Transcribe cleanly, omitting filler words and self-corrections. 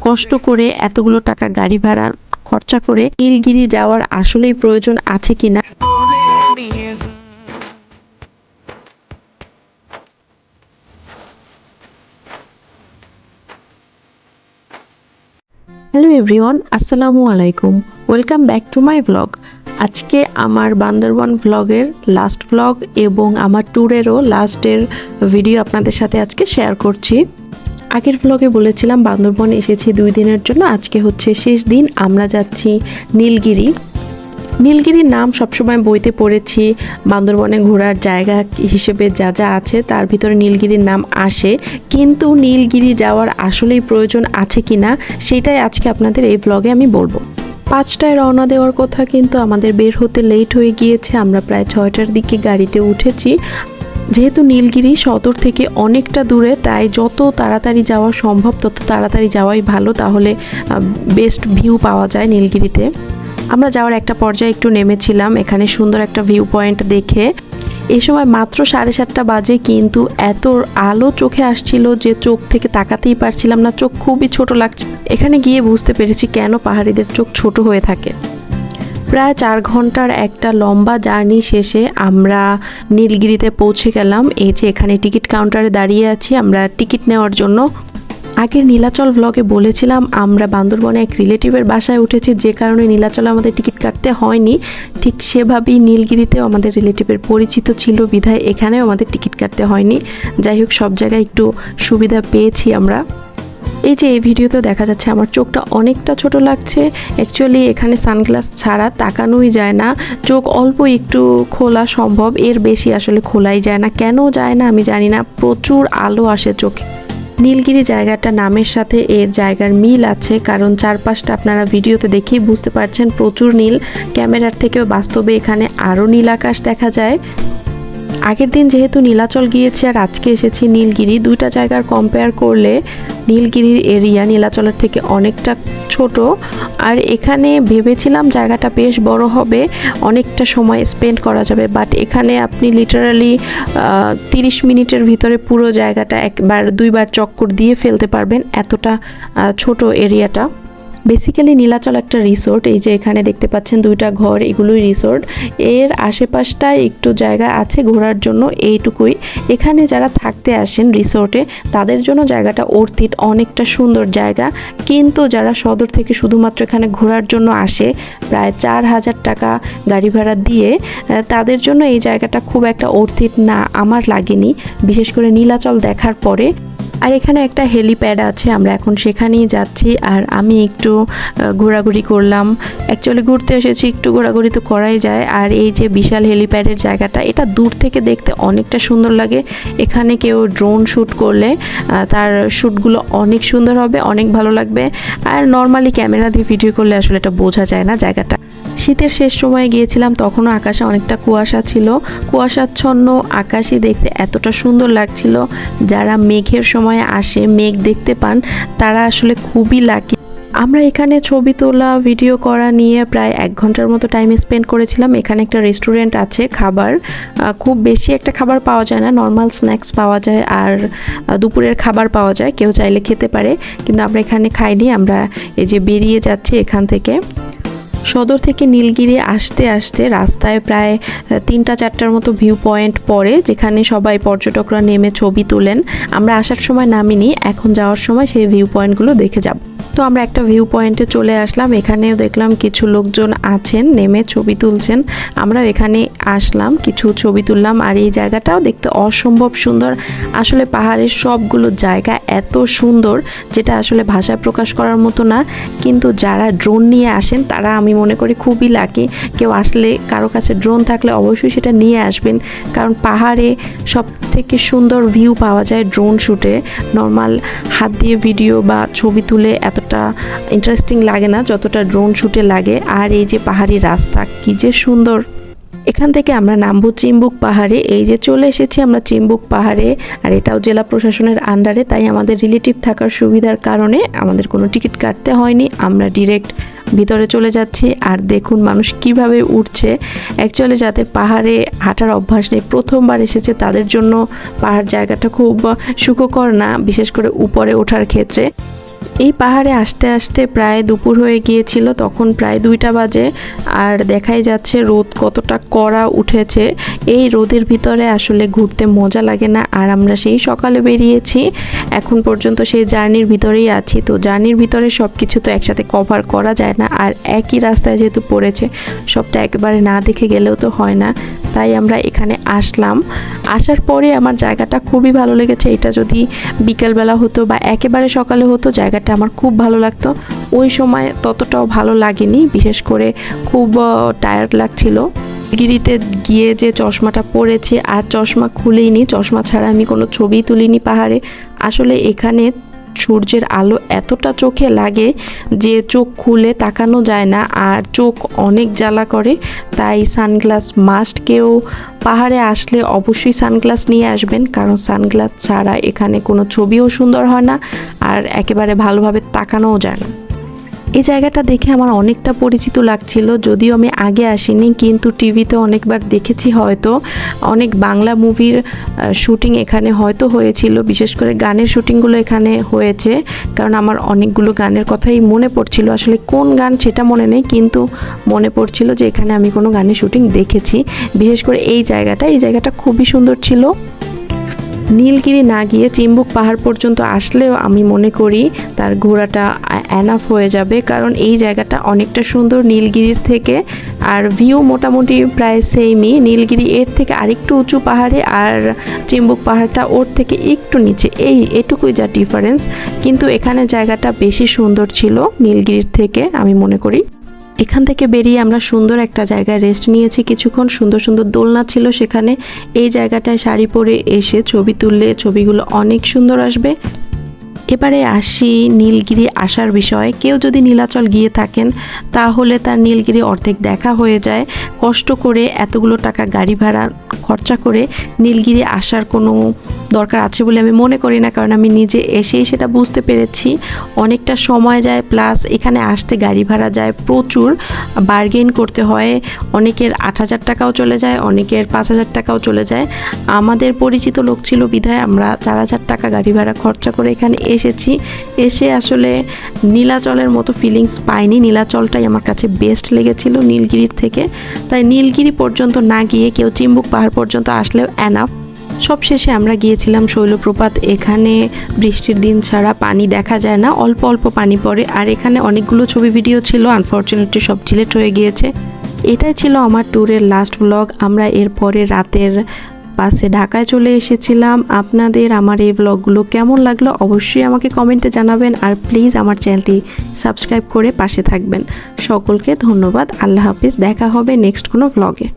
কষ্ট করে এতগুলো টাকা গাড়ি ভাড়া খরচা করে নীলগিরি যাওয়ার আসলেই প্রয়োজন আছে কিনা। হ্যালো এভরিওয়ান, আসসালামু আলাইকুম, welcome back to my blog. আজকে আমার বান্দরবান ব্লগের লাস্ট ব্লগ এবং আমার ট্যুরেরও লাস্টের ভিডিও আপনাদের সাথে আজকে শেয়ার করছি। আগের ব্লগে বলেছিলাম বান্দরবান এসেছি 2 দিনের জন্য, আজকে হচ্ছে শেষ দিন। আমরা যাচ্ছি নীলগিরি। নীলগিরির নাম সবসময় বইতে পড়েছি, বান্দরবনে ঘোরার জায়গা হিসেবে যা যা আছে তার ভিতরে নীলগিরির নাম আসে, কিন্তু নীলগিরি যাওয়ার আসলেই প্রয়োজন আছে কিনা সেটাই আজকে আপনাদের এই ব্লগে আমি বলবো। 5টায় রওনা দেওয়ার কথা, কিন্তু আমাদের বের হতে লেট হয়ে গিয়েছে। আমরা প্রায় 6টার দিকে গাড়িতে উঠেছি। যেহেতু নীলগিরি সদর থেকে অনেকটা দূরে, তাই যত তাড়াতাড়ি যাওয়া সম্ভব তত তাড়াতাড়ি যাওয়াই ভালো, তাহলে বেস্ট ভিউ পাওয়া যায় নীলগিরিতে। আমরা যাওয়ার একটা পর্যায়ে একটু নেমেছিলাম, এখানে সুন্দর একটা ভিউ পয়েন্ট দেখে। এই সময় মাত্র 7:30 বাজে, কিন্তু এত আলো চোখে আসছিল যে চোখ থেকে তাকাতেই পারছিলাম না, চোখ খুবই ছোট লাগছে। এখানে গিয়ে বুঝতে পেরেছি কেন পাহাড়িদের চোখ ছোট হয়ে থাকে। প্রায় 4 ঘন্টার একটা লম্বা জার্নি শেষে আমরা নীলগিরিতে পৌঁছে গেলাম। এই যে এখানে টিকিট কাউন্টারে দাঁড়িয়ে আছি আমরা টিকিট নেওয়ার জন্য। আগের নীলাচল ব্লগে বলেছিলাম আমরা বান্দরবনে এক রিলেটিভের বাসায় উঠেছি, যে কারণে নীলাচলে আমাদের টিকিট কাটতে হয়নি। ঠিক সেভাবেই নীলগিরিতেও আমাদের রিলেটিভের পরিচিত ছিল বিধায় এখানেও আমাদের টিকিট কাটতে হয়নি। যাই হোক, সব জায়গায় একটু সুবিধা পেয়েছি আমরা। এই যে এই ভিডিওতে দেখা যাচ্ছে আমার চোখটা অনেকটা ছোট লাগছে। অ্যাকচুয়ালি এখানে সানগ্লাস ছাড়া তাকানোই যায় না, চোখ অল্প একটু খোলা সম্ভব, এর বেশি আসলে খোলাই যায় না। কেন যায় না আমি জানি না, প্রচুর আলো আসে চোখে। নীলগিরি জায়গাটা নামের সাথে এর জায়গার মিল আছে, কারণ চারপাশটা আপনারা ভিডিওতে দেখেই বুঝতে পারছেন প্রচুর নীল। ক্যামেরার থেকেও বাস্তবে এখানে আরও নীল আকাশ দেখা যায়। আগের দিন যেহেতু নীলাচল গিয়েছি আর আজকে এসেছি নীলগিরি, দুইটা জায়গার কম্পেয়ার করলে নীলগিরির এরিয়া নীলাচলের থেকে অনেকটা ছোট। আর এখানে ভেবেছিলাম জায়গাটা বেশ বড় হবে, অনেকটা সময় স্পেন্ড করা যাবে, বাট এখানে আপনি লিটারালি 30 মিনিটের ভিতরে পুরো জায়গাটা একবার 2বার চক্কর দিয়ে ফেলতে পারবেন, এতটা ছোট এরিয়াটা। বেসিক্যালি নীলাচল একটা রিসোর্ট। এই যে এখানে দেখতে পাচ্ছেন 2টা ঘর, এগুলোই রিসোর্ট। এর আশেপাশটায় একটু জায়গা আছে ঘোরার জন্য, এইটুকুই। এখানে যারা থাকতে আসেন রিসোর্টে তাদের জন্য জায়গাটা অর্থিত, অনেকটা সুন্দর জায়গা। কিন্তু যারা সদর থেকে শুধুমাত্র এখানে ঘোরার জন্য আসে প্রায় 4000 টাকা গাড়ি ভাড়া দিয়ে, তাদের জন্য এই জায়গাটা খুব একটা অর্থিত না, আমার লাগেনি, বিশেষ করে নীলাচল দেখার পরে। আর এখানে একটা হেলিপ্যাড আছে, আমরা এখন সেখানেই যাচ্ছি। আর আমি একটু ঘোরাঘুরি করলাম, অ্যাকচুয়ালি ঘুরতে এসেছি, একটু ঘোরাঘুরি তো করাই যায়। আর এই যে বিশাল হেলিপ্যাডের জায়গাটা, এটা দূর থেকে দেখতে অনেকটা সুন্দর লাগে। এখানে কেউ ড্রোন শ্যুট করলে তার শ্যুটগুলো অনেক সুন্দর হবে, অনেক ভালো লাগবে। আর নর্মালি ক্যামেরা দিয়ে ভিডিও করলে আসলে এটা বোঝা যায় না জায়গাটা। শীতের শেষ সময়ে গিয়েছিলাম, তখনও আকাশে অনেকটা কুয়াশা ছিল, কুয়াশাচ্ছন্ন আকাশই দেখতে এতটা সুন্দর লাগছিল। যারা মেঘের সময় আসে, মেঘ দেখতে পান, তারা আসলে খুবই লাকি। আমরা এখানে ছবি তোলা ভিডিও করা নিয়ে প্রায় 1 ঘন্টার মতো টাইম স্পেন্ড করেছিলাম। এখানে একটা রেস্টুরেন্ট আছে, খাবার খুব বেশি একটা খাবার পাওয়া যায় না, নর্মাল স্ন্যাক্স পাওয়া যায় আর দুপুরের খাবার পাওয়া যায়, কেউ চাইলে খেতে পারে, কিন্তু আমরা এখানে খাইনি। আমরা এই যে বেরিয়ে যাচ্ছি এখান থেকে। সদর থেকে নীলগিরি আসতে আসতে রাস্তায় প্রায় 3টা-4টার মতো ভিউ পয়েন্ট পড়ে, যেখানে সবাই পর্যটকরা নেমে ছবি তোলেন। আমরা আসার সময় নামিনি, এখন যাওয়ার সময় সেই ভিউ পয়েন্টগুলো দেখে যাব। তো আমরা একটা ভিউ পয়েন্টে চলে আসলাম, এখানেও দেখলাম কিছু লোকজন আছেন নেমে ছবি তুলছেন। আমরাও এখানে আসলাম, কিছু ছবি তুললাম। আর এই জায়গাটাও দেখতে অসম্ভব সুন্দর। আসলে পাহাড়ের সবগুলো জায়গা এত সুন্দর যেটা আসলে ভাষায় প্রকাশ করার মতো না, কিন্তু যারা ড্রোন নিয়ে আসেন তারা আমি মনে করি খুবই লাকি। কেউ আসলে কারো কাছে ড্রোন থাকলে অবশ্যই সেটা নিয়ে আসবেন, কারণ পাহাড়ে সব থেকে সুন্দর ভিউ পাওয়া যায় ড্রোন শ্যুটে। নর্মাল হাত দিয়ে ভিডিও বা ছবি তুলে এতটা ইন্টারেস্টিং লাগে না যতটা ড্রোন শ্যুটে লাগে। আর এই যে পাহাড়ি রাস্তা কি যে সুন্দর। এখান থেকে আমরা নামবো চিম্বুক পাহাড়ে। এই যে চলে এসেছি আমরা চিম্বুক পাহাড়ে, আর এটাও জেলা প্রশাসনের আন্ডারে, তাই আমাদের রিলেটিভ থাকার সুবিধার কারণে আমাদের কোনো টিকিট কাটতে হয়নি, আমরা ডিরেক্ট ভিতরে চলে যাচ্ছি। আর দেখুন মানুষ কিভাবে উঠছে। অ্যাকচুয়ালি যাদের পাহাড়ে হাঁটার অভ্যাস নেই, প্রথমবার এসেছে, তাদের জন্য পাহাড় জায়গাটা খুব সুখকর না, বিশেষ করে উপরে ওঠার ক্ষেত্রে। এই পাহাড়ে আসতে আসতে প্রায় দুপুর হয়ে গিয়েছিল, তখন প্রায় 2টা বাজে। আর দেখাই যাচ্ছে রোদ কতটা কড়া উঠেছে। এই রোদের ভিতরে আসলে ঘুরতে মজা লাগে না। আর আমরা সেই সকালে বেরিয়েছি, এখন পর্যন্ত সেই জার্নির ভিতরেই আছি। তো জার্নির ভিতরে সব কিছু তো একসাথে কভার করা যায় না, আর একই রাস্তায় যেহেতু পড়েছে সবটা একবারে না দেখে গেলেও তো হয় না। তাই আমরা এখানে আসলাম। আসার পরে আমার জায়গাটা খুবই ভালো লেগেছে। এটা যদি বিকেলবেলা হতো বা একেবারে সকালে হতো জায়গাটা আমার খুব ভালো লাগতো। ওই সময় ততটাও ভালো লাগেনি, বিশেষ করে খুব টায়ার্ড লাগছিল। গিরিতে গিয়ে যে চশমাটা পরেছি আর চশমা খুলেইনি, চশমা ছাড়া আমি কোনো ছবি তুলিনি পাহাড়ে। আসলে এখানে সূর্যের আলো এতটা চোখে লাগে যে চোখ খুলে তাকানো যায় না, আর চোখ অনেক জ্বালা করে। তাই সানগ্লাস মাস্ট, কেউ পাহাড়ে আসলে অবশ্যই সানগ্লাস নিয়ে আসবেন, কারণ সানগ্লাস ছাড়া এখানে কোনো ছবিও সুন্দর হয় না আর একেবারে ভালোভাবে তাকানোও যায় না। এই জায়গাটা দেখে আমার অনেকটা পরিচিত লাগছিল, যদিও আমি আগে আসিনি, কিন্তু টিভিতে অনেকবার দেখেছি। হয়তো অনেক বাংলা মুভির শুটিং এখানে হয়তো হয়েছিল, বিশেষ করে গানের শুটিংগুলো এখানে হয়েছে, কারণ আমার অনেকগুলো গানের কথাই মনে পড়ছিল। আসলে কোন গান সেটা মনে নেই, কিন্তু মনে পড়ছিল যে এখানে আমি কোনো গানের শুটিং দেখেছি। বিশেষ করে এই জায়গাটা খুবই সুন্দর ছিল। নীলগিরি না গিয়ে চিম্বুক পাহাড় পর্যন্ত আসলেও আমি মনে করি তার ঘোরাটা এনাফ হয়ে যাবে, কারণ এই জায়গাটা অনেকটা সুন্দর নীলগিরির থেকে। আর ভিউ মোটামুটি প্রায় সেমই। নীলগিরি এর থেকে আরেকটু উঁচু পাহাড়ে, আর চিম্বুক পাহাড়টা ওর থেকে একটু নিচে, এটুকুই যা ডিফারেন্স। কিন্তু এখানে জায়গাটা বেশি সুন্দর ছিল নীলগিরির থেকে আমি মনে করি। এখান থেকে বেরিয়ে আমরা সুন্দর একটা জায়গায় রেস্ট নিয়েছি কিছুক্ষণ। সুন্দর সুন্দর দোলনা ছিল সেখানে। এই জায়গাটায় শাড়ি পরে এসে ছবি তুললে ছবিগুলো অনেক সুন্দর আসবে। এবারে আসি নীলগিরি আসার বিষয়ে। কেউ যদি নীলাচল গিয়ে থাকেন তাহলে তার নীলগিরি অর্ধেক দেখা হয়ে যায়। কষ্ট করে এতগুলো টাকা গাড়ি ভাড়া খরচা করে নীলগিরি আসার কোনো দরকার আছে বলে আমি মনে করি না, কারণ আমি নিজে এসেই সেটা বুঝতে পেরেছি। অনেকটা সময় যায়, প্লাস এখানে আসতে গাড়ি ভাড়া যায় প্রচুর, বার্গেন করতে হয়। অনেকের 8,000 টাকাও চলে যায়, অনেকের 5,000 টাকাও চলে যায়। আমাদের পরিচিত লোক ছিল বিধায় আমরা 4,000 টাকা গাড়ি ভাড়া খরচা করে এখানে এসেছি। এসে আসলে নীলাচলের মতো ফিলিংস পাইনি। নীলাচলটাই আমার কাছে বেস্ট লেগেছিল নীলগিরির থেকে। তাই নীলগিরি পর্যন্ত না গিয়ে কেউ চিম্বুক পাহাড় পর্যন্ত আসলেও এনাফ। সবশেষে আমরা গিয়েছিলাম শৈলপ্রপাত। এখানে বৃষ্টির দিন ছাড়া পানি দেখা যায় না, অল্প অল্প পানি পড়ে। আর এখানে অনেকগুলো ছবি ভিডিও ছিল, আনফরচুনেটলি সব ডিলিট হয়ে গিয়েছে। এটাই ছিল আমার ট্যুরের লাস্ট ব্লগ। আমরা এরপরে রাতের বাসে ঢাকায় চলে এসেছিলাম। আপনাদের আমার এই ব্লগগুলো কেমন লাগলো অবশ্যই আমাকে কমেন্টে জানাবেন, আর প্লিজ আমার চ্যানেলটি সাবস্ক্রাইব করে পাশে থাকবেন। সকলকে ধন্যবাদ। আল্লাহ হাফিজ। দেখা হবে নেক্সট কোনো ব্লগে।